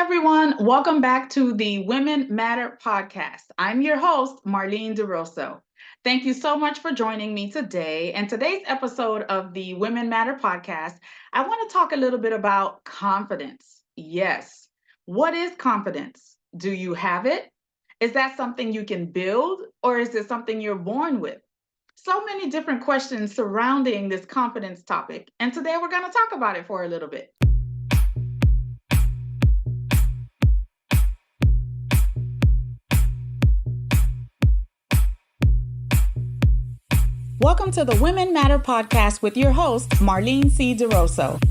everyone. Welcome back to the Women Matter podcast. I'm your host, Marline Duroseau. Thank you so much for joining me today. And today's episode of the Women Matter podcast, I want to talk a little bit about confidence. Yes. What is confidence? Do you have it? Is that something you can build, or is it something you're born with? So many different questions surrounding this confidence topic. And today we're going to talk about it for a little bit. Welcome to the Women Matter podcast with your host, Marline C. Duroseau.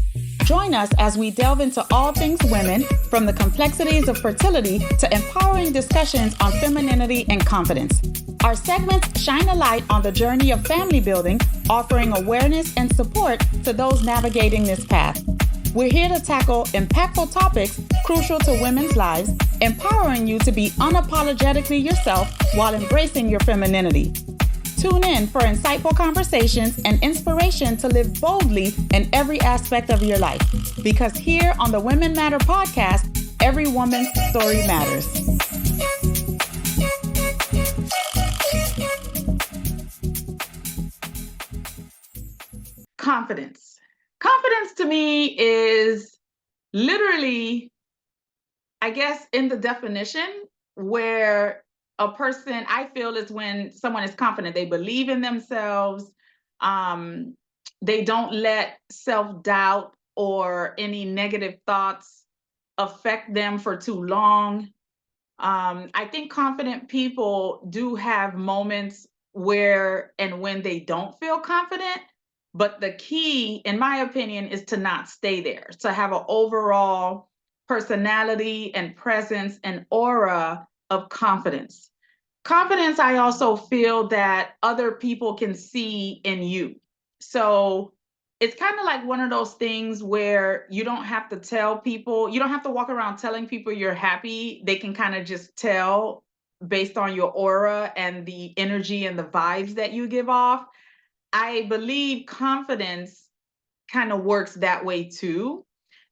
Join us as we delve into all things women, from the complexities of fertility to empowering discussions on femininity and confidence. Our segments shine a light on the journey of family building, offering awareness and support to those navigating this path. We're here to tackle impactful topics crucial to women's lives, empowering you to be unapologetically yourself while embracing your femininity. Tune in for insightful conversations and inspiration to live boldly in every aspect of your life. Because here on the Women Matter podcast, every woman's story matters. Confidence. Confidence to me is literally, I guess, in the definition where a person, I feel, is when someone is confident. They believe in themselves. They don't let self-doubt or any negative thoughts affect them for too long. I think confident people do have moments where and when they don't feel confident, but the key, in my opinion, is to not stay there, to have an overall personality and presence and aura of confidence. Confidence, I also feel that other people can see in you. So it's kind of like one of those things where you don't have to tell people, you don't have to walk around telling people you're happy. They can kind of just tell based on your aura and the energy and the vibes that you give off. I believe confidence kind of works that way too.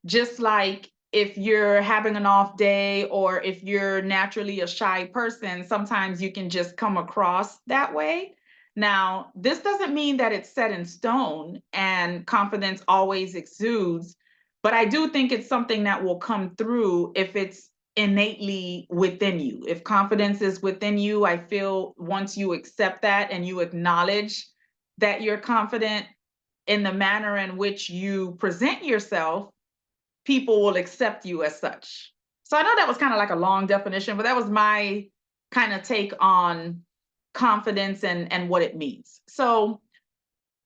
Just like if you're having an off day or if you're naturally a shy person, sometimes you can just come across that way. Now, this doesn't mean that it's set in stone and confidence always exudes, but I do think it's something that will come through if it's innately within you. If confidence is within you, I feel once you accept that and you acknowledge that you're confident in the manner in which you present yourself, people will accept you as such. So I know that was kind of like a long definition, but that was my kind of take on confidence and what it means. So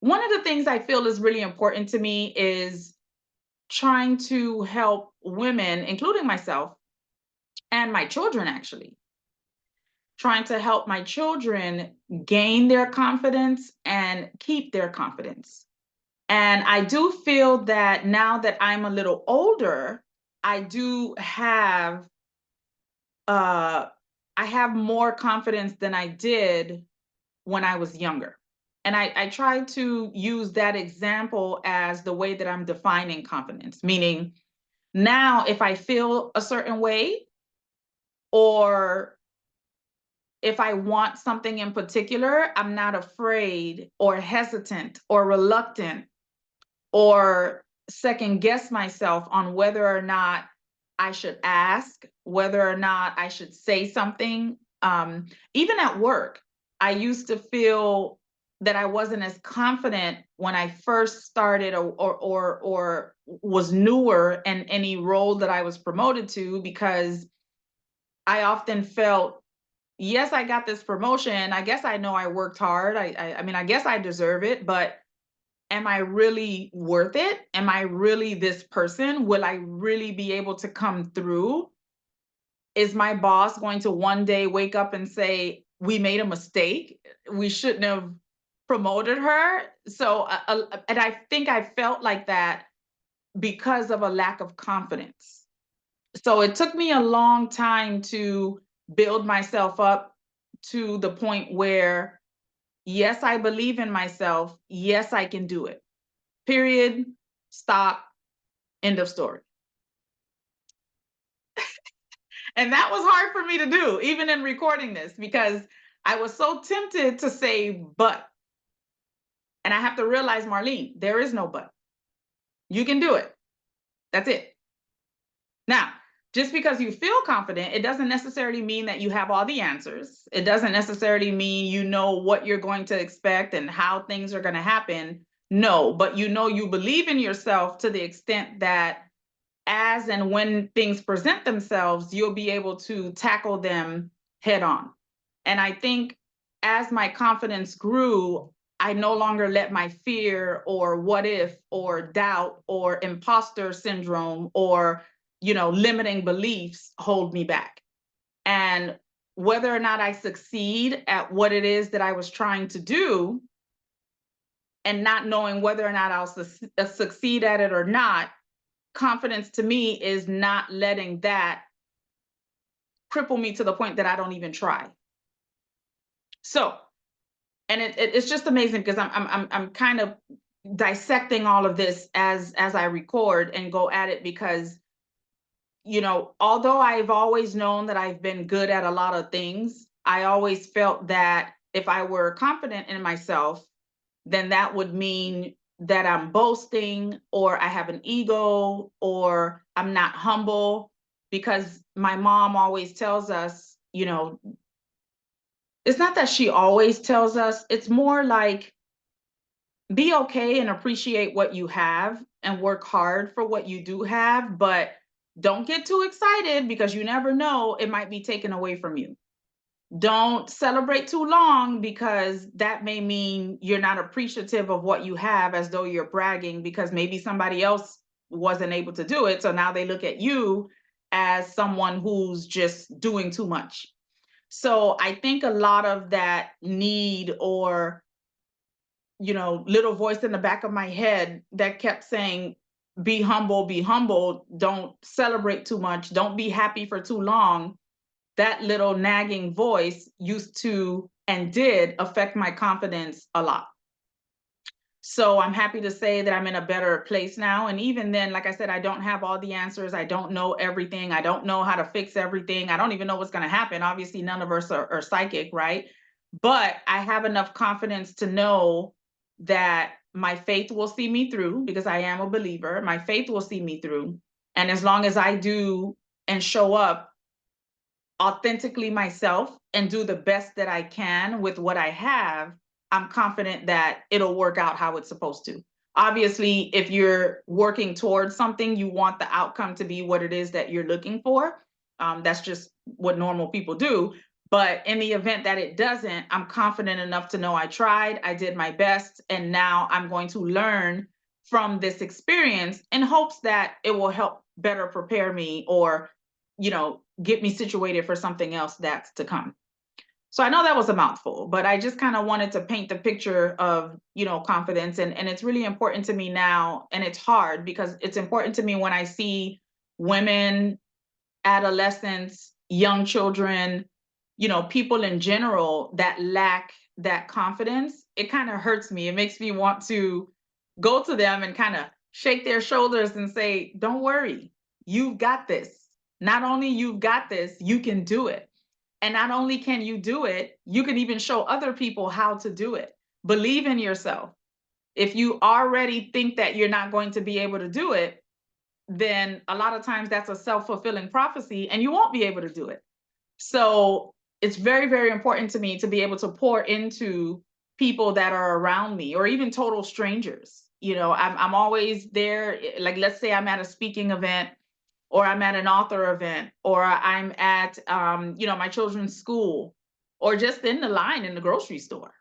one of the things I feel is really important to me is trying to help women, including myself and my children, actually, trying to help my children gain their confidence and keep their confidence. And I do feel that now that I'm a little older, I do have I have more confidence than I did when I was younger. And I try to use that example as the way that I'm defining confidence, meaning now if I feel a certain way, or if I want something in particular, I'm not afraid or hesitant or reluctant or second guess myself on whether or not I should ask, whether or not I should say something. Even at work, I used to feel that I wasn't as confident when I first started or was newer in any role that I was promoted to, because I often felt, yes, I got this promotion. I guess I know I worked hard. I mean, I guess I deserve it, but am I really worth it? Am I really this person? Will I really be able to come through? Is my boss going to one day wake up and say, we made a mistake, we shouldn't have promoted her? So, and I think I felt like that because of a lack of confidence. So it took me a long time to build myself up to the point where, yes, I believe in myself. Yes, I can do it. Period. Stop. End of story. And that was hard for me to do, even in recording this, because I was so tempted to say, but. And I have to realize, Marlene, there is no but. You can do it. That's it. Now, just because you feel confident, it doesn't necessarily mean that you have all the answers. It doesn't necessarily mean you know what you're going to expect and how things are going to happen. No, but you know you believe in yourself to the extent that as and when things present themselves, you'll be able to tackle them head on. And I think as my confidence grew, I no longer let my fear or what if or doubt or imposter syndrome or, limiting beliefs hold me back. And whether or not I succeed at what it is that I was trying to do, and not knowing whether or not I'll succeed at it or not, confidence to me is not letting that cripple me to the point that I don't even try. So, and it's just amazing because I'm kind of dissecting all of this as I record and go at it, because although I've always known that I've been good at a lot of things, I always felt that if I were confident in myself, then that would mean that I'm boasting or I have an ego or I'm not humble, because my mom always tells us, it's not that she always tells us, it's more like be okay and appreciate what you have and work hard for what you do have, but don't get too excited because you never know, it might be taken away from you. Don't celebrate too long because that may mean you're not appreciative of what you have, as though you're bragging because maybe somebody else wasn't able to do it. So now they look at you as someone who's just doing too much. So I think a lot of that need or, little voice in the back of my head that kept saying, be humble, don't celebrate too much, don't be happy for too long, that little nagging voice used to and did affect my confidence a lot. So I'm happy to say that I'm in a better place now. And even then, like I said, I don't have all the answers. I don't know everything. I don't know how to fix everything. I don't even know what's going to happen. Obviously, none of us are psychic, right? But I have enough confidence to know that my faith will see me through, because I am a believer. My faith will see me through. And as long as I do and show up authentically myself and do the best that I can with what I have, I'm confident that it'll work out how it's supposed to. Obviously, if you're working towards something, you want the outcome to be what it is that you're looking for. That's just what normal people do. But in the event that it doesn't, I'm confident enough to know I tried, I did my best, and now I'm going to learn from this experience in hopes that it will help better prepare me or, get me situated for something else that's to come. So I know that was a mouthful, but I just kind of wanted to paint the picture of, confidence. And it's really important to me now. And it's hard because it's important to me when I see women, adolescents, young children, people in general that lack that confidence. It kind of hurts me. It makes me want to go to them and kind of shake their shoulders and say, don't worry, you've got this. Not only you've got this, you can do it. And not only can you do it, you can even show other people how to do it. Believe in yourself. If you already think that you're not going to be able to do it, then a lot of times that's a self-fulfilling prophecy and you won't be able to do it. So it's very, very important to me to be able to pour into people that are around me or even total strangers. I'm always there. Like, let's say I'm at a speaking event or I'm at an author event or I'm at, my children's school or just in the line in the grocery store.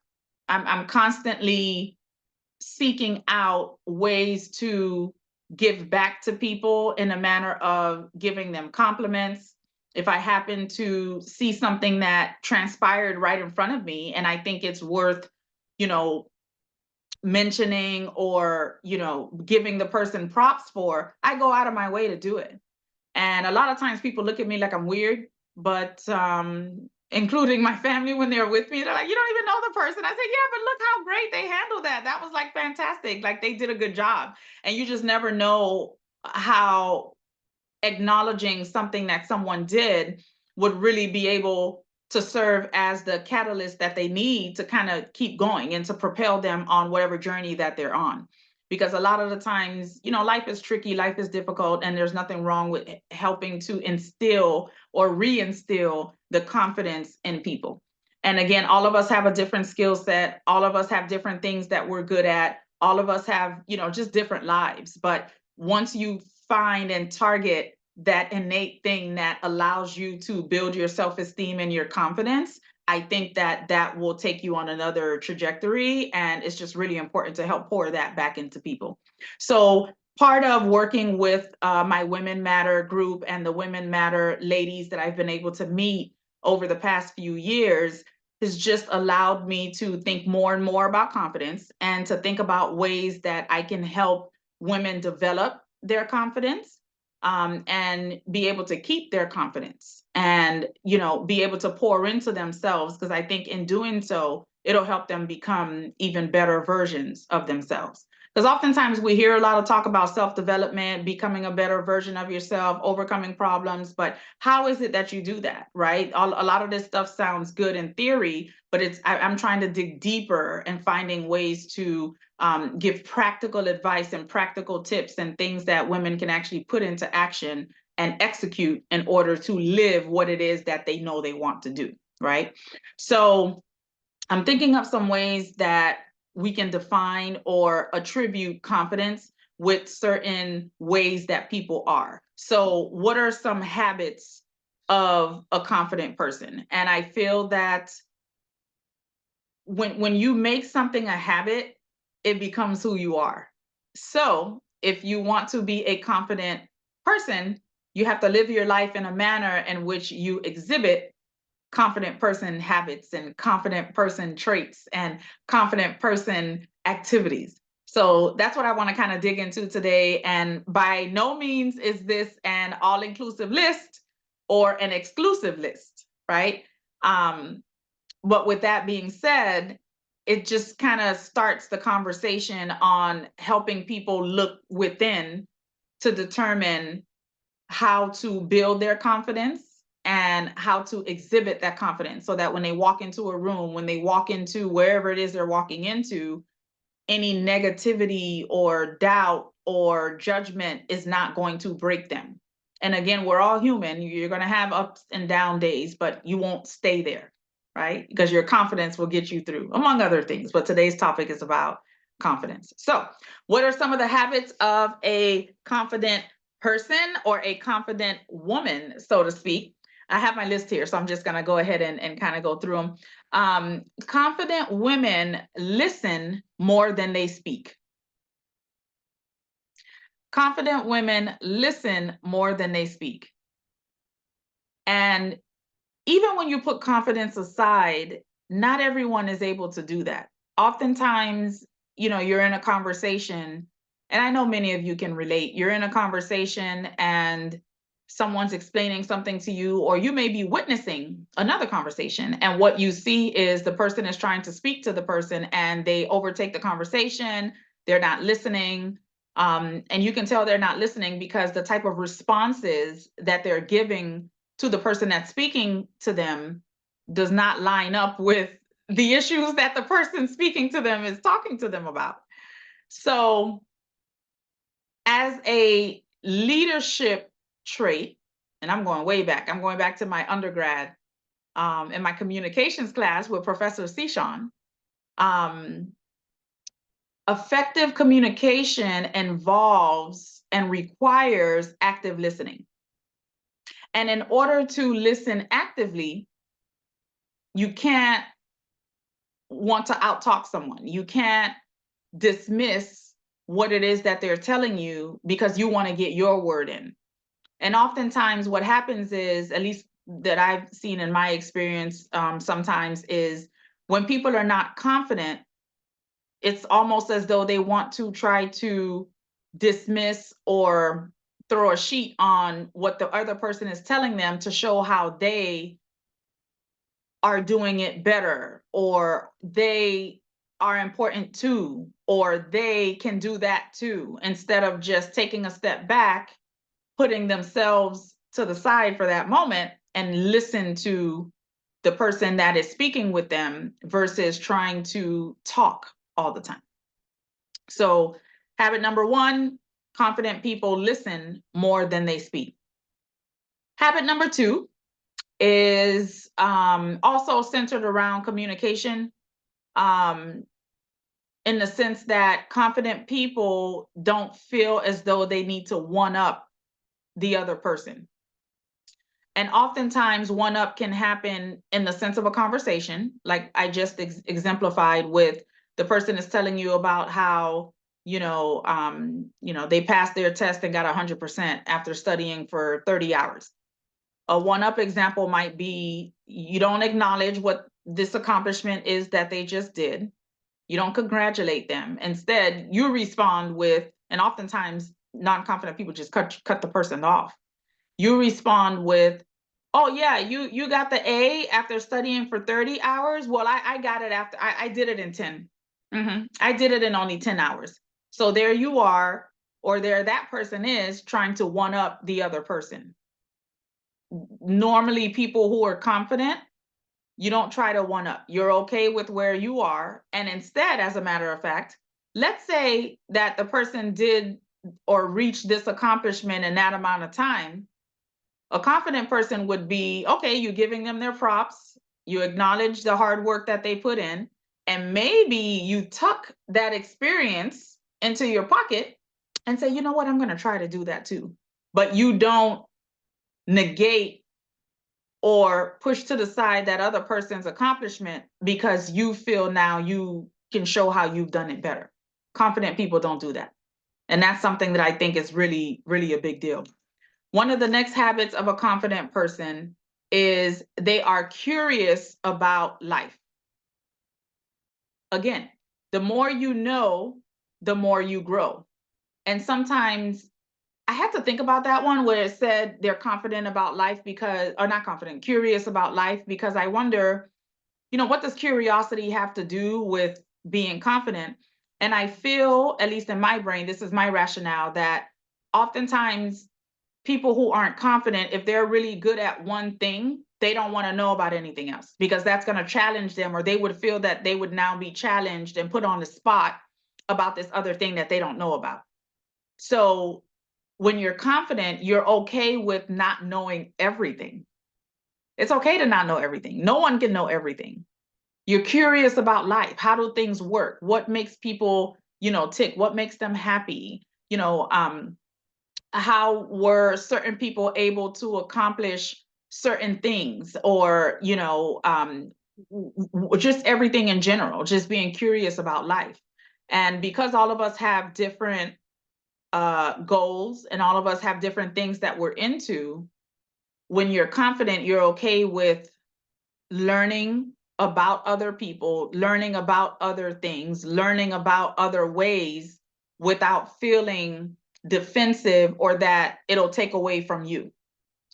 I'm constantly seeking out ways to give back to people in a manner of giving them compliments. If I happen to see something that transpired right in front of me and I think it's worth, you know, mentioning or, giving the person props for, I go out of my way to do it. And a lot of times people look at me like I'm weird, but including my family when they're with me, they're like, you don't even know the person. I said, yeah, but look how great they handled that. That was like fantastic. Like they did a good job. And you just never know how acknowledging something that someone did would really be able to serve as the catalyst that they need to kind of keep going and to propel them on whatever journey that they're on. Because a lot of the times, life is tricky, life is difficult, and there's nothing wrong with helping to instill or reinstill the confidence in people. And again, all of us have a different skill set. All of us have different things that we're good at. All of us have, just different lives. But once you find and target that innate thing that allows you to build your self-esteem and your confidence, I think that that will take you on another trajectory. And it's just really important to help pour that back into people. So part of working with my Women Matter group and the Women Matter ladies that I've been able to meet over the past few years has just allowed me to think more and more about confidence and to think about ways that I can help women develop their confidence, and be able to keep their confidence and, be able to pour into themselves. Because I think in doing so, it'll help them become even better versions of themselves. Because oftentimes we hear a lot of talk about self-development, becoming a better version of yourself, overcoming problems, but how is it that you do that, right? A lot of this stuff sounds good in theory, but I'm trying to dig deeper and finding ways to give practical advice and practical tips and things that women can actually put into action and execute in order to live what it is that they know they want to do, right? So I'm thinking of some ways that we can define or attribute confidence with certain ways that people are. So what are some habits of a confident person? And I feel that when you make something a habit, it becomes who you are. So if you want to be a confident person, you have to live your life in a manner in which you exhibit confident person habits and confident person traits and confident person activities. So that's what I want to kind of dig into today. And by no means is this an all-inclusive list or an exclusive list, right? But with that being said, it just kind of starts the conversation on helping people look within to determine how to build their confidence and how to exhibit that confidence so that when they walk into a room, when they walk into wherever it is they're walking into, any negativity or doubt or judgment is not going to break them. And again, we're all human. You're going to have ups and down days, but you won't stay there, right? Because your confidence will get you through, among other things. But today's topic is about confidence. So, what are some of the habits of a confident person or a confident woman, so to speak? I have my list here, so I'm just going to go ahead and kind of go through them. Confident women listen more than they speak. Confident women listen more than they speak. And even when you put confidence aside, not everyone is able to do that. Oftentimes, you're in a conversation, and I know many of you can relate. You're in a conversation and someone's explaining something to you, or you may be witnessing another conversation. And what you see is the person is trying to speak to the person and they overtake the conversation. They're not listening. And you can tell they're not listening because the type of responses that they're giving to the person that's speaking to them does not line up with the issues that the person speaking to them is talking to them about. So as a leadership trait, and I'm going way back, I'm going back to my undergrad in my communications class with Professor Sishan. Effective communication involves and requires active listening. And in order to listen actively, you can't want to outtalk someone. You can't dismiss what it is that they're telling you because you want to get your word in. And oftentimes what happens is, at least that I've seen in my experience, sometimes is when people are not confident, it's almost as though they want to try to dismiss or throw a sheet on what the other person is telling them to show how they are doing it better, or they are important too, or they can do that too, instead of just taking a step back putting themselves to the side for that moment and listen to the person that is speaking with them versus trying to talk all the time. So, habit number one, confident people listen more than they speak. Habit number two is also centered around communication, um, in the sense that confident people don't feel as though they need to one up the other person. And oftentimes, one up can happen in the sense of a conversation, like I just exemplified with the person is telling you about how they passed their test and got 100% after studying for 30 hours. A one up example might be you don't acknowledge what this accomplishment is that they just did. You don't congratulate them. Instead, you respond with, and oftentimes non-confident people just cut the person off. You respond with, oh yeah, you got the A after studying for 30 hours. Well, I got it after I did it in 10. I did it in only 10 hours. So there you are, or there that person is trying to one up the other person. Normally, people who are confident, you don't try to one up. You're okay with where you are. And instead, as a matter of fact, let's say that the person did or reached this accomplishment in that amount of time. A confident person would be, okay, you're giving them their props, you acknowledge the hard work that they put in, and maybe you tuck that experience into your pocket and say, you know what, I'm going to try to do that too. But you don't negate or push to the side that other person's accomplishment because you feel now you can show how you've done it better. Confident people don't do that. And that's something that I think is really, really a big deal. One of the next habits of a confident person is they are curious about life. Again, the more you know, the more you grow. And sometimes I had to think about that one where it said they're confident about life because, or not confident, curious about life, because I wonder, what does curiosity have to do with being confident? And I feel, at least in my brain, this is my rationale, that oftentimes people who aren't confident, if they're really good at one thing, they don't want to know about anything else because that's going to challenge them, or they would feel that they would now be challenged and put on the spot about this other thing that they don't know about. So when you're confident, you're okay with not knowing everything. It's okay to not know everything. No one can know everything. You're curious about life. How do things work? What makes people, tick? What makes them happy? How were certain people able to accomplish certain things, or just everything in general, just being curious about life. And because all of us have different goals and all of us have different things that we're into, when you're confident, you're okay with learning about other people, learning about other things, learning about other ways without feeling defensive or that it'll take away from you.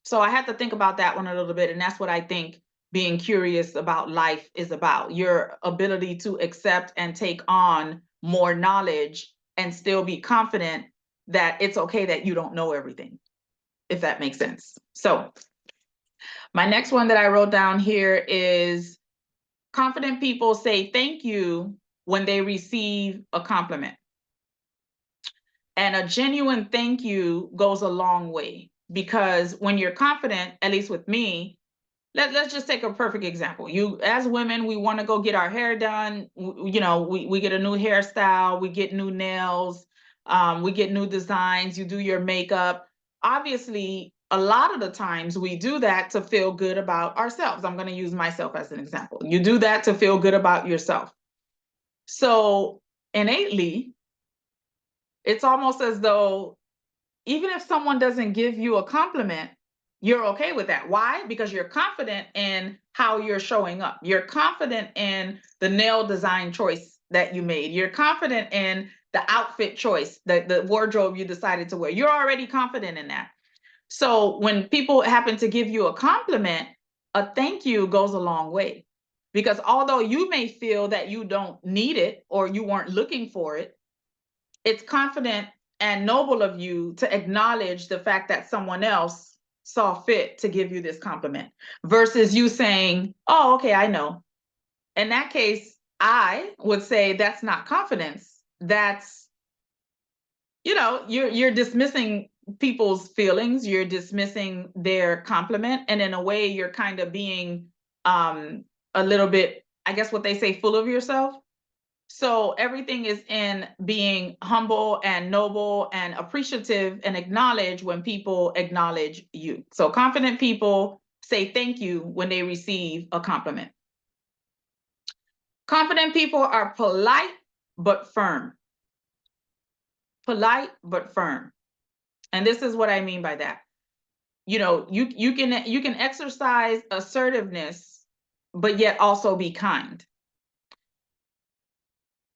So I had to think about that one a little bit. And that's what I think being curious about life is about: your ability to accept and take on more knowledge and still be confident that it's okay that you don't know everything, if that makes sense. So my next one that I wrote down here is confident people say thank you when they receive a compliment. And a genuine thank you goes a long way, because when you're confident, at least with me, let's just take a perfect example. You, as women, we want to go get our hair done. We get a new hairstyle, we get new nails, we get new designs, you do your makeup. Obviously, a lot of the times we do that to feel good about ourselves. I'm going to use myself as an example. You do that to feel good about yourself. So innately, it's almost as though even if someone doesn't give you a compliment, you're okay with that. Why? Because you're confident in how you're showing up. You're confident in the nail design choice that you made. You're confident in the outfit choice, the wardrobe you decided to wear. You're already confident in that. So when people happen to give you a compliment, a thank you goes a long way. Because although you may feel that you don't need it or you weren't looking for it, it's confident and noble of you to acknowledge the fact that someone else saw fit to give you this compliment versus you saying, oh, okay, I know. In that case, I would say that's not confidence. That's, you're dismissing people's feelings, you're dismissing their compliment, and in a way you're kind of being a little bit, I guess what they say, full of yourself. So everything is in being humble and noble and appreciative and acknowledge when people acknowledge you. So confident people say thank you when they receive a compliment. Confident people are polite but firm. Polite but firm. And this is what I mean by that. You can exercise assertiveness but yet also be kind.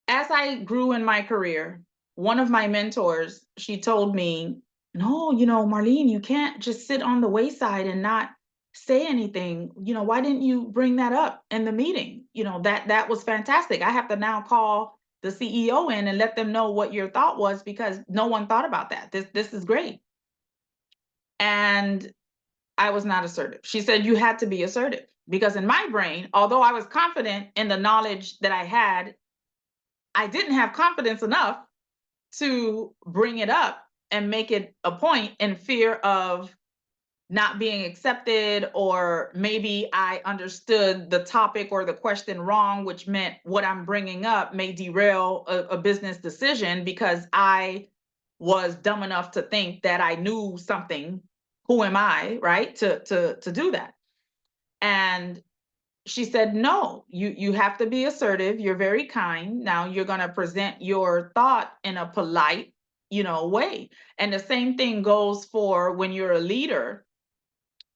As I grew in my career, one of my mentors, she told me, no, Marlene, you can't just sit on the wayside and not say anything. Why didn't you bring that up in the meeting? That was fantastic. I have to now call the CEO in and let them know what your thought was because no one thought about that. This is great. And I was not assertive. She said you had to be assertive because in my brain, although I was confident in the knowledge that I had, I didn't have confidence enough to bring it up and make it a point in fear of not being accepted, or maybe I understood the topic or the question wrong, which meant what I'm bringing up may derail a business decision because I was dumb enough to think that I knew something. Who am I, right, to do that? And she said, no, you have to be assertive. You're very kind. Now you're going to present your thought in a polite, way. And the same thing goes for when you're a leader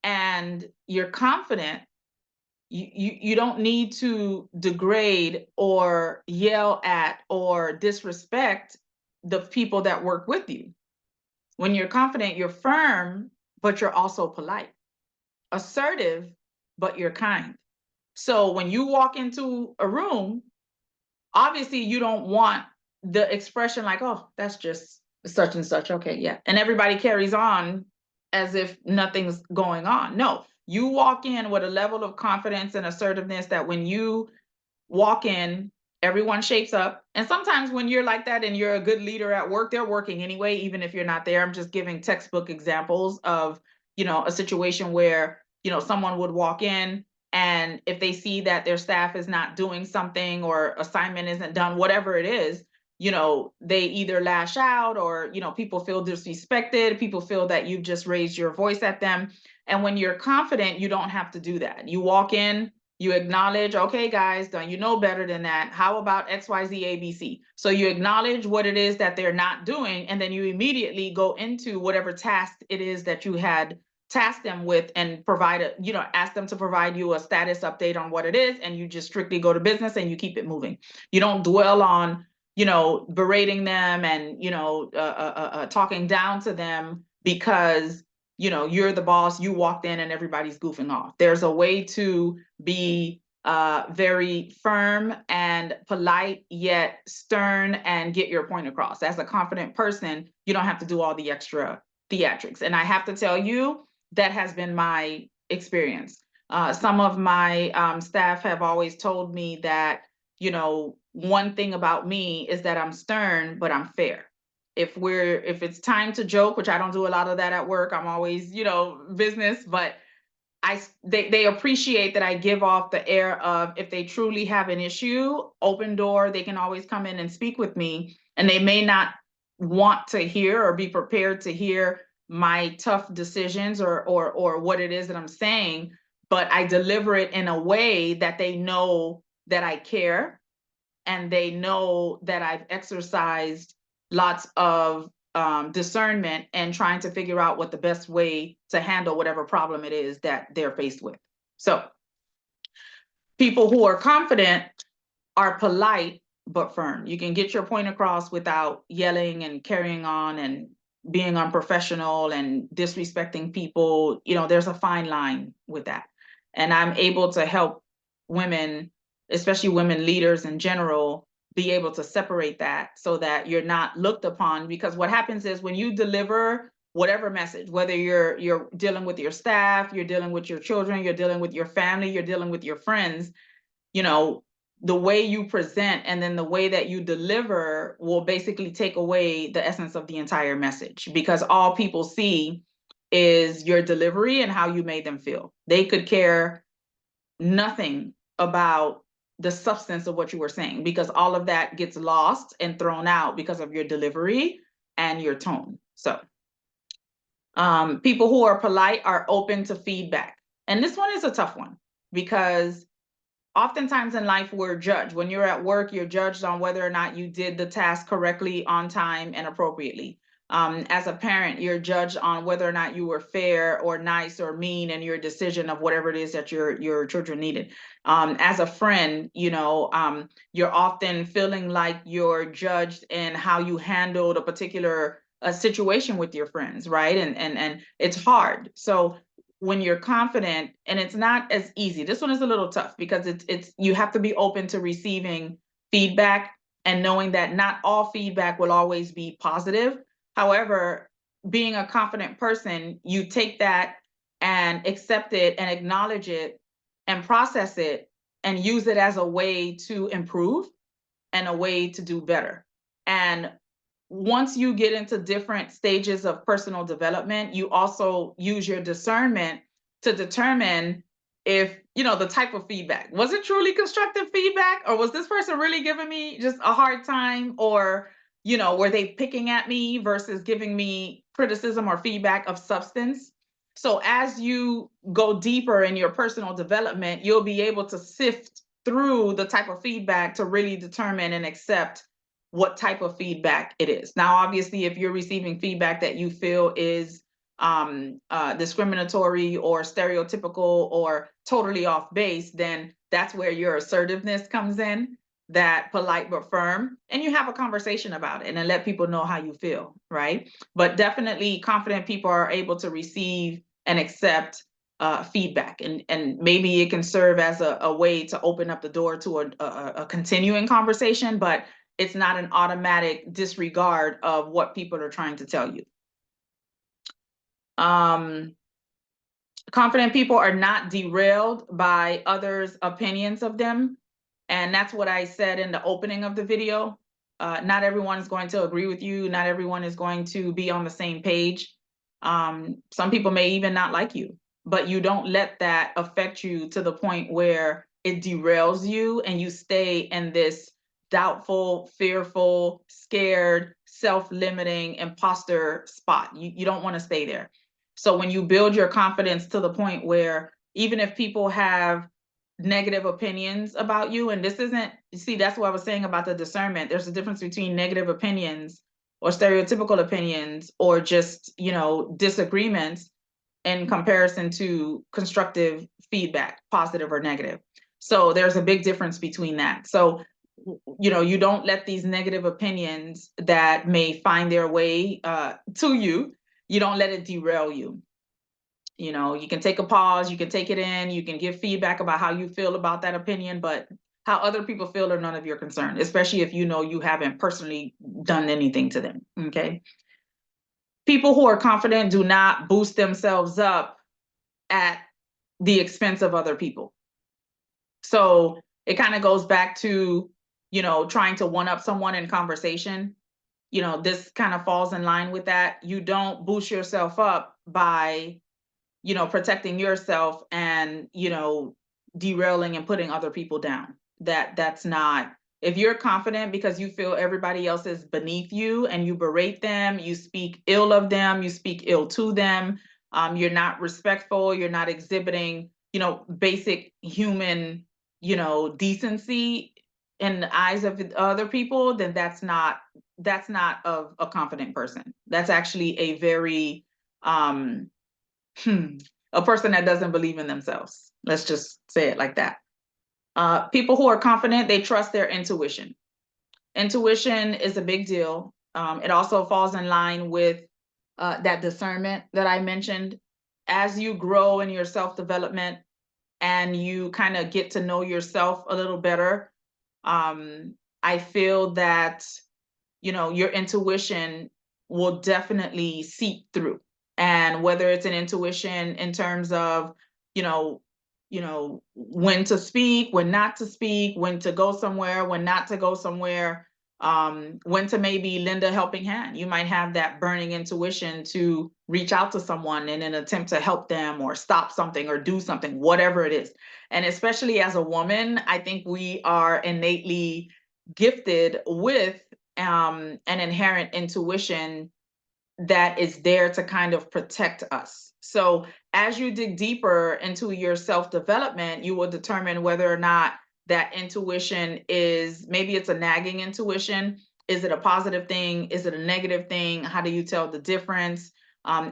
and you're confident. You don't need to degrade or yell at or disrespect the people that work with you. When you're confident, you're firm, but you're also polite. Assertive, but you're kind. So when you walk into a room, obviously you don't want the expression like, oh, that's just such and such. Okay, yeah. And everybody carries on as if nothing's going on. No, you walk in with a level of confidence and assertiveness that when you walk in, everyone shapes up. And sometimes when you're like that and you're a good leader at work, they're working anyway, even if you're not there. I'm just giving textbook examples of, a situation where, someone would walk in, and if they see that their staff is not doing something or assignment isn't done, whatever it is, they either lash out or, people feel disrespected. People feel that you've just raised your voice at them. And when you're confident, you don't have to do that. You walk in, you acknowledge, okay, guys, don't you know better than that? How about X, Y, Z, A, B, C? So you acknowledge what it is that they're not doing, and then you immediately go into whatever task it is that you had tasked them with and ask them to provide you a status update on what it is, and you just strictly go to business and you keep it moving. You don't dwell on, berating them and, talking down to them because you're the boss, you walked in and everybody's goofing off. There's a way to be very firm and polite, yet stern, and get your point across. As a confident person, you don't have to do all the extra theatrics. And I have to tell you, that has been my experience. Some of my staff have always told me that, one thing about me is that I'm stern, but I'm fair. If it's time to joke, which I don't do a lot of that at work, I'm always, business, but they appreciate that I give off the air of, if they truly have an issue, open door, they can always come in and speak with me. And they may not want to hear or be prepared to hear my tough decisions or what it is that I'm saying, but I deliver it in a way that they know that I care, and they know that I've exercised lots of discernment and trying to figure out what the best way to handle whatever problem it is that they're faced with. So people who are confident are polite but firm. You can get your point across without yelling and carrying on and being unprofessional and disrespecting people. There's a fine line with that. And I'm able to help women, especially women leaders in general, be able to separate that so that you're not looked upon. Because what happens is when you deliver whatever message, whether you're dealing with your staff, you're dealing with your children, you're dealing with your family, you're dealing with your friends, you know, the way you present and then the way that you deliver will basically take away the essence of the entire message, because all people see is your delivery and how you made them feel. They could care nothing about the substance of what you were saying, because all of that gets lost and thrown out because of your delivery and your tone. So people who are polite are open to feedback. And this one is a tough one, because oftentimes in life we're judged. When you're at work, you're judged on whether or not you did the task correctly, on time, and appropriately. As a parent, you're judged on whether or not you were fair or nice or mean in your decision of whatever it is that your children needed. As a friend, you're often feeling like you're judged in how you handled a particular situation with your friends, right? And it's hard. So when you're confident, and it's not as easy. This one is a little tough because it's you have to be open to receiving feedback and knowing that not all feedback will always be positive. However, being a confident person, you take that and accept it and acknowledge it and process it and use it as a way to improve and a way to do better. And once you get into different stages of personal development, you also use your discernment to determine if, the type of feedback. Was it truly constructive feedback, or was this person really giving me just a hard time, or, were they picking at me versus giving me criticism or feedback of substance? So as you go deeper in your personal development, you'll be able to sift through the type of feedback to really determine and accept what type of feedback it is. Now, obviously, if you're receiving feedback that you feel is discriminatory or stereotypical or totally off base, then that's where your assertiveness comes in, that polite but firm, and you have a conversation about it and then let people know how you feel, right? But definitely confident people are able to receive and accept feedback, and maybe it can serve as a way to open up the door to a continuing conversation, but it's not an automatic disregard of what people are trying to tell you. Confident people are not derailed by others' opinions of them. And that's what I said in the opening of the video. Not everyone is going to agree with you. Not everyone is going to be on the same page. Some people may even not like you, but you don't let that affect you to the point where it derails you and you stay in this doubtful, fearful, scared, self-limiting imposter spot. You don't want to stay there. So when you build your confidence to the point where even if people have negative opinions about you, and this isn't, you see, that's what I was saying about the discernment. There's a difference between negative opinions or stereotypical opinions or just, disagreements in comparison to constructive feedback, positive or negative. So there's a big difference between that. So, you don't let these negative opinions that may find their way to you, you don't let it derail you. You can take a pause, you can take it in, you can give feedback about how you feel about that opinion, but how other people feel are none of your concern, especially if you haven't personally done anything to them, okay? People who are confident do not boost themselves up at the expense of other people. So it kind of goes back to, trying to one-up someone in conversation. This kind of falls in line with that. You don't boost yourself up by protecting yourself and, derailing and putting other people down. That's not, if you're confident because you feel everybody else is beneath you and you berate them, you speak ill of them, you speak ill to them, you're not respectful, you're not exhibiting, basic human, decency in the eyes of other people, then that's not of a confident person. That's actually a very, a person that doesn't believe in themselves. Let's just say it like that. People who are confident, they trust their intuition. Intuition is a big deal. It also falls in line with that discernment that I mentioned. As you grow in your self-development and you kind of get to know yourself a little better, I feel that, your intuition will definitely seep through. And whether it's an intuition in terms of, you know, when to speak, when not to speak, when to go somewhere, when not to go somewhere, when to maybe lend a helping hand. You might have that burning intuition to reach out to someone in an attempt to help them or stop something or do something, whatever it is. And especially as a woman, I think we are innately gifted with an inherent intuition that is there to kind of protect us. So as you dig deeper into your self-development, you will determine whether or not that intuition is, maybe it's a nagging intuition. Is it a positive thing? Is it a negative thing? How do you tell the difference?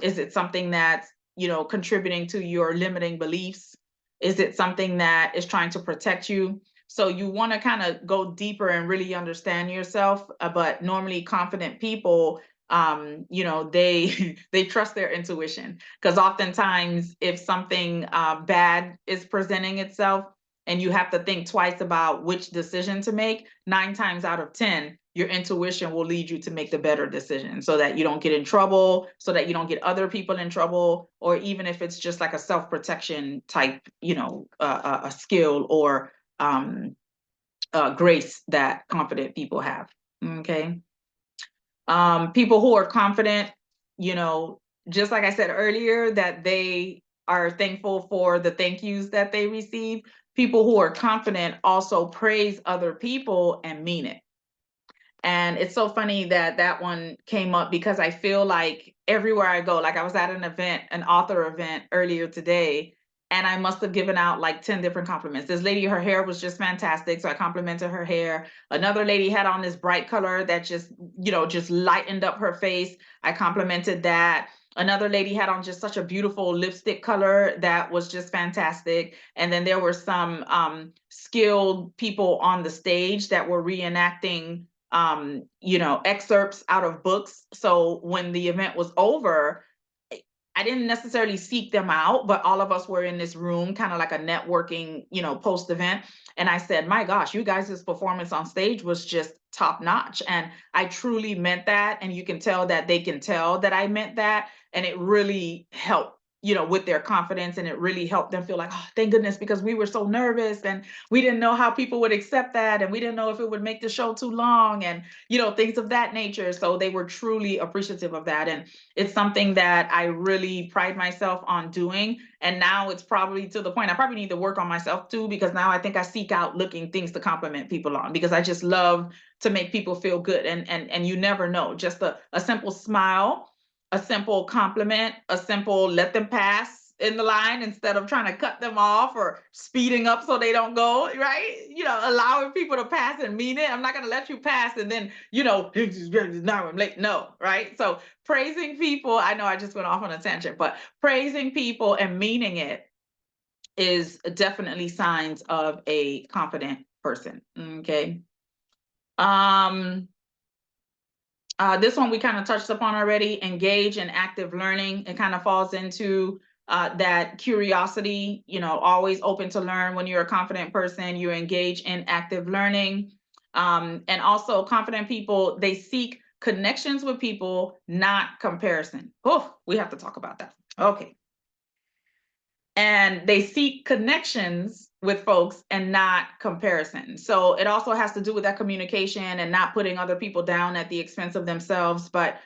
Is it something that's, contributing to your limiting beliefs? Is it something that is trying to protect you? So you want to kind of go deeper and really understand yourself. But normally confident people, they they trust their intuition, because oftentimes if something bad is presenting itself and you have to think twice about which decision to make, 9 times out of 10 your intuition will lead you to make the better decision, so that you don't get in trouble, so that you don't get other people in trouble, or even if it's just like a self-protection type, a skill or grace that confident people have. Okay. People who are confident, you know, just like I said earlier, that they are thankful for the thank yous that they receive. People who are confident also praise other people and mean it. And it's so funny that that one came up, because I feel like everywhere I go, like I was at an event, an author event earlier today, and I must have given out like 10 different compliments. This lady, her hair was just fantastic. So I complimented her hair. Another lady had on this bright color that just, just lightened up her face. I complimented that. Another lady had on just such a beautiful lipstick color that was just fantastic. And then there were some skilled people on the stage that were reenacting excerpts out of books. So when the event was over, I didn't necessarily seek them out, but all of us were in this room, kind of like a networking, post event. And I said, my gosh, you guys' performance on stage was just top notch. And I truly meant that. And you can tell that they can tell that I meant that. And it really helped, with their confidence. And it really helped them feel like, oh, thank goodness, because we were so nervous and we didn't know how people would accept that. And we didn't know if it would make the show too long and, things of that nature. So they were truly appreciative of that. And it's something that I really pride myself on doing. And now it's probably to the point I probably need to work on myself too, because now I think I seek out looking things to compliment people on, because I just love to make people feel good. And you never know, just a simple smile, a simple compliment, a simple let them pass in the line instead of trying to cut them off or speeding up so they don't go, right? Allowing people to pass and mean it. I'm not going to let you pass and then, now I'm late. No, right? So praising people, I know I just went off on a tangent, but praising people and meaning it is definitely signs of a confident person. Okay. This one we kind of touched upon already. Engage in active learning. It kind of falls into that curiosity, always open to learn. When you're a confident person, you engage in active learning. And also confident people, they seek connections with people, not comparison. Oh, we have to talk about that. Okay. And they seek connections with folks and not comparison. So it also has to do with that communication and not putting other people down at the expense of themselves. But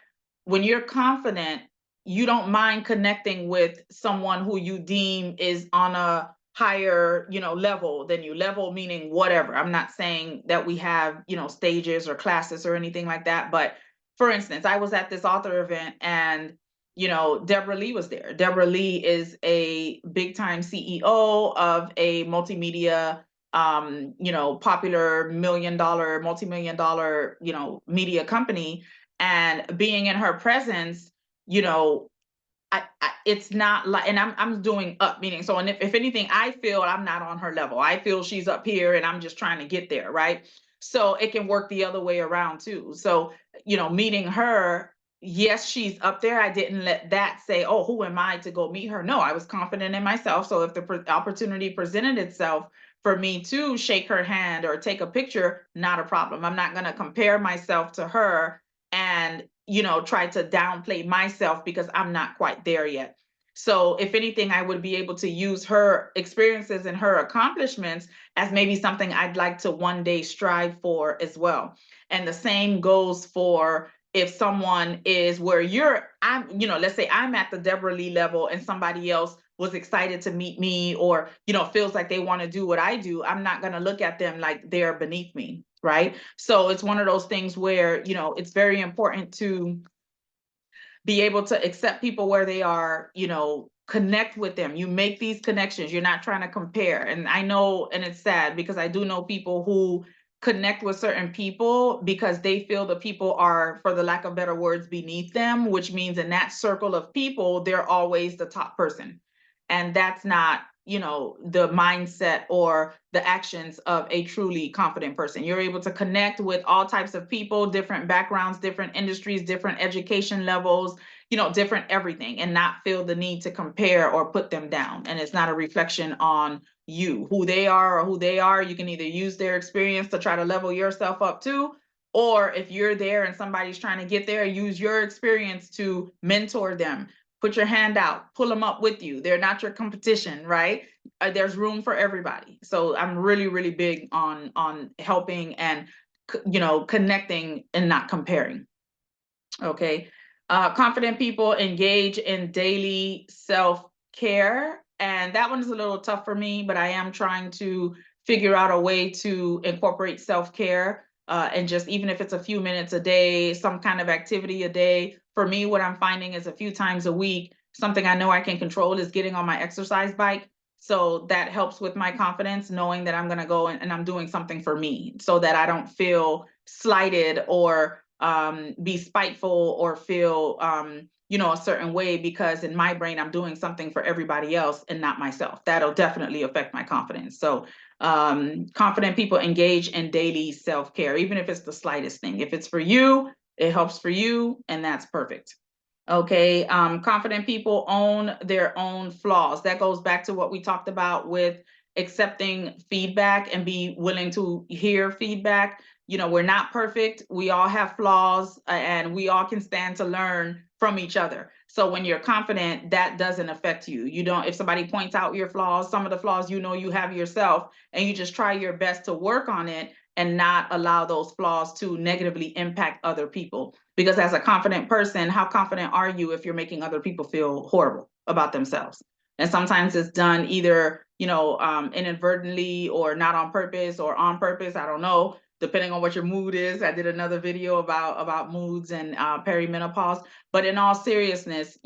when you're confident, you don't mind connecting with someone who you deem is on a higher, level than you. Level meaning whatever. I'm not saying that we have, stages or classes or anything like that. But for instance, I was at this author event and Deborah Lee was there. Deborah Lee is a big time CEO of a multimedia, popular multi-million dollar, media company. And being in her presence, it's not like, and I'm doing up, meaning, so, and if anything, I feel I'm not on her level. I feel she's up here and I'm just trying to get there, right? So it can work the other way around too. So, meeting her, yes, she's up there. I didn't let that say, oh, who am I to go meet her? No, I was confident in myself. So if the opportunity presented itself for me to shake her hand or take a picture, not a problem. I'm not going to compare myself to her and, try to downplay myself because I'm not quite there yet. So if anything, I would be able to use her experiences and her accomplishments as maybe something I'd like to one day strive for as well. And the same goes for if someone is where let's say I'm at the Deborah Lee level and somebody else was excited to meet me or, feels like they want to do what I do, I'm not going to look at them like they're beneath me. Right. So it's one of those things where, it's very important to be able to accept people where they are, connect with them. You make these connections. You're not trying to compare. And I know, and it's sad because I do know people who connect with certain people because they feel the people are, for the lack of better words, beneath them, which means in that circle of people, they're always the top person. And that's not, the mindset or the actions of a truly confident person. You're able to connect with all types of people, different backgrounds, different industries, different education levels, different everything, and not feel the need to compare or put them down. And it's not a reflection on you, who they are or who they are. You can either use their experience to try to level yourself up too, or if you're there and somebody's trying to get there, use your experience to mentor them. Put your hand out, pull them up with you. They're not your competition, right? There's room for everybody. So I'm really, really big on helping and connecting and not comparing. Okay. Confident people engage in daily self-care. And that one's a little tough for me, but I am trying to figure out a way to incorporate self-care. And just even if it's a few minutes a day, some kind of activity a day. For me, what I'm finding is a few times a week, something I know I can control is getting on my exercise bike. So that helps with my confidence, knowing that I'm going to go and I'm doing something for me so that I don't feel slighted or be spiteful or feel, a certain way because in my brain, I'm doing something for everybody else and not myself. That'll definitely affect my confidence. So confident people engage in daily self-care, even if it's the slightest thing. If it's for you, it helps for you, and that's perfect. Okay. Confident people own their own flaws. That goes back to what we talked about with accepting feedback and be willing to hear feedback. We're not perfect. We all have flaws and we all can stand to learn from each other. So when you're confident, that doesn't affect you. You don't, if somebody points out your flaws, some of the flaws you have yourself, and you just try your best to work on it and not allow those flaws to negatively impact other people. Because as a confident person, how confident are you if you're making other people feel horrible about themselves? And sometimes it's done either, inadvertently or not on purpose or on purpose. I don't know, depending on what your mood is. I did another video about moods and perimenopause. But in all seriousness,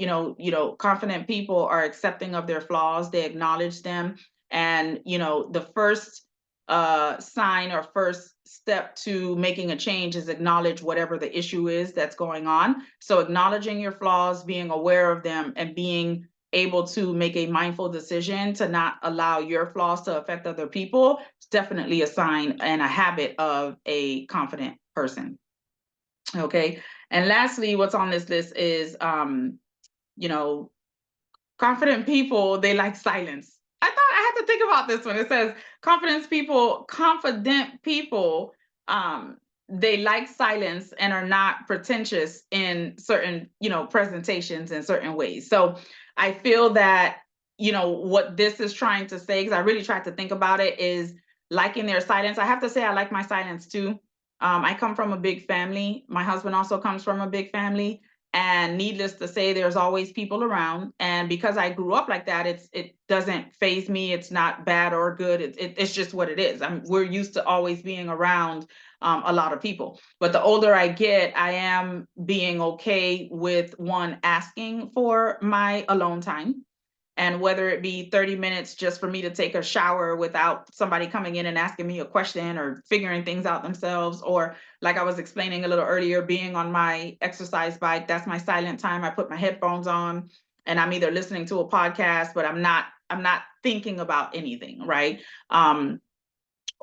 confident people are accepting of their flaws. They acknowledge them. And, the first sign or first step to making a change is acknowledge whatever the issue is that's going on. So acknowledging your flaws, being aware of them, and being able to make a mindful decision to not allow your flaws to affect other people is definitely a sign and a habit of a confident person. Okay. And lastly, what's on this list is, confident people, they like silence. I thought I had to think about this one. It says confident people, they like silence and are not pretentious in certain, presentations in certain ways. So I feel that, what this is trying to say, because I really tried to think about it, is liking their silence. I have to say I like my silence too. I come from a big family. My husband also comes from a big family. And needless to say, there's always people around. And because I grew up like that, it doesn't faze me. It's not bad or good. It's just what it is. We're used to always being around a lot of people. But the older I get, I am being okay with one asking for my alone time. And whether it be 30 minutes just for me to take a shower without somebody coming in and asking me a question or figuring things out themselves, or like I was explaining a little earlier, being on my exercise bike, that's my silent time. I put my headphones on and I'm either listening to a podcast, but I'm not thinking about anything, right?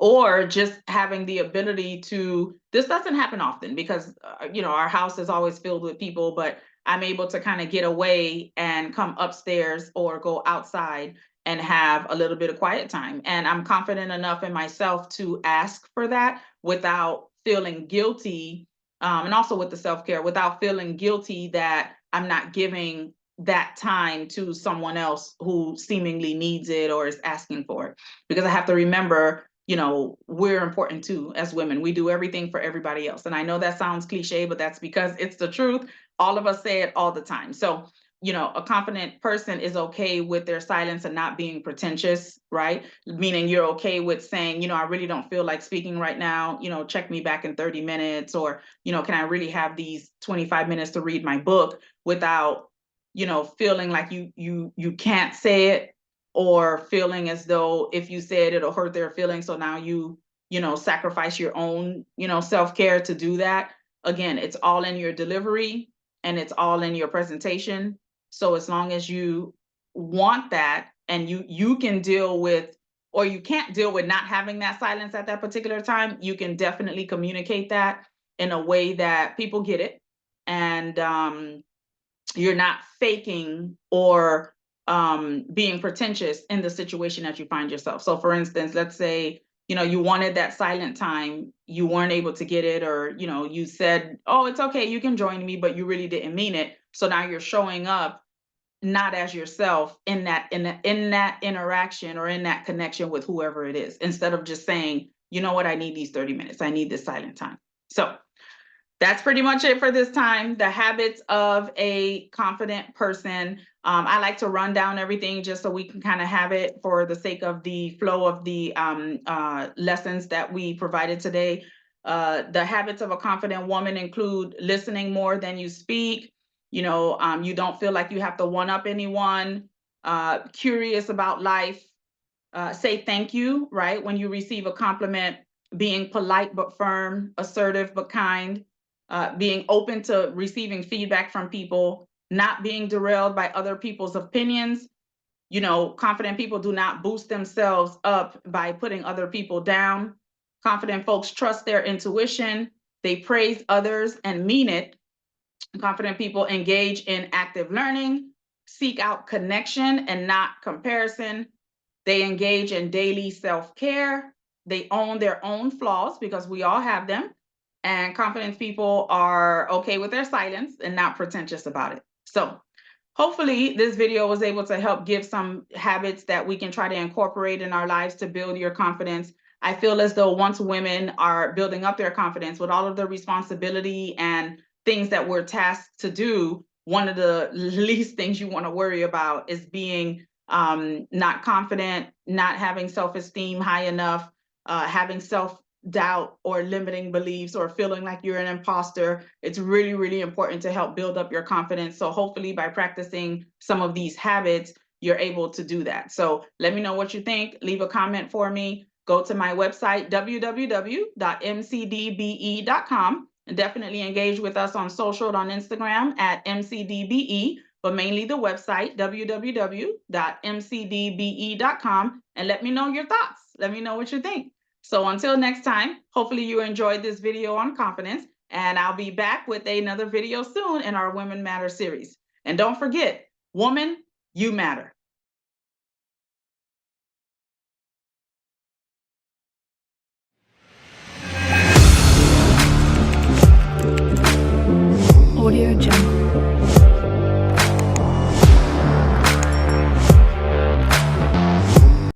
or just having the ability to, this doesn't happen often because our house is always filled with people, but I'm able to kind of get away and come upstairs or go outside and have a little bit of quiet time. And I'm confident enough in myself to ask for that without feeling guilty, and also with the self-care, without feeling guilty that I'm not giving that time to someone else who seemingly needs it or is asking for it. Because I have to remember, we're important too as women. We do everything for everybody else. And I know that sounds cliche, but that's because it's the truth. All of us say it all the time. So, a confident person is okay with their silence and not being pretentious, right? Meaning you're okay with saying, I really don't feel like speaking right now, check me back in 30 minutes, or, can I really have these 25 minutes to read my book without, feeling like you can't say it, or feeling as though if you said it'll hurt their feelings. So now sacrifice your own, self-care to do that. Again, it's all in your delivery and it's all in your presentation. So as long as you want that and you can deal with, or you can't deal with not having that silence at that particular time, you can definitely communicate that in a way that people get it. And you're not faking or being pretentious in the situation that you find yourself. So for instance, let's say, you wanted that silent time, you weren't able to get it, or, you said, oh, it's okay, you can join me, but you really didn't mean it. So now you're showing up not as yourself in that interaction or in that connection with whoever it is, instead of just saying, you know what, I need these 30 minutes. I need this silent time. So that's pretty much it for this time. The habits of a confident person. I like to run down everything just so we can kind of have it for the sake of the flow of the lessons that we provided today. The habits of a confident woman include listening more than you speak. You don't feel like you have to one-up anyone. Curious about life. Say thank you, right? When you receive a compliment. Being polite but firm, assertive but kind. Being open to receiving feedback from people, not being derailed by other people's opinions. Confident people do not boost themselves up by putting other people down. Confident folks trust their intuition. They praise others and mean it. Confident people engage in active learning, seek out connection and not comparison. They engage in daily self-care. They own their own flaws because we all have them. And confident people are okay with their silence and not pretentious about it. So hopefully this video was able to help give some habits that we can try to incorporate in our lives to build your confidence. I feel as though once women are building up their confidence with all of the responsibility and things that we're tasked to do, one of the least things you want to worry about is being not confident, not having self-esteem high enough, having self-doubt or limiting beliefs, or feeling like you're an imposter. It's really, really important to help build up your confidence. So hopefully by practicing some of these habits, you're able to do that. So let me know what you think. Leave a comment for me. Go to my website, www.mcdbe.com, and definitely engage with us on social, on Instagram at mcdbe, but mainly the website, www.mcdbe.com, and let me know your thoughts. Let me know what you think. So until next time, hopefully you enjoyed this video on confidence, and I'll be back with another video soon in our Women Matter series. And don't forget, woman, you matter. Audio Jungle.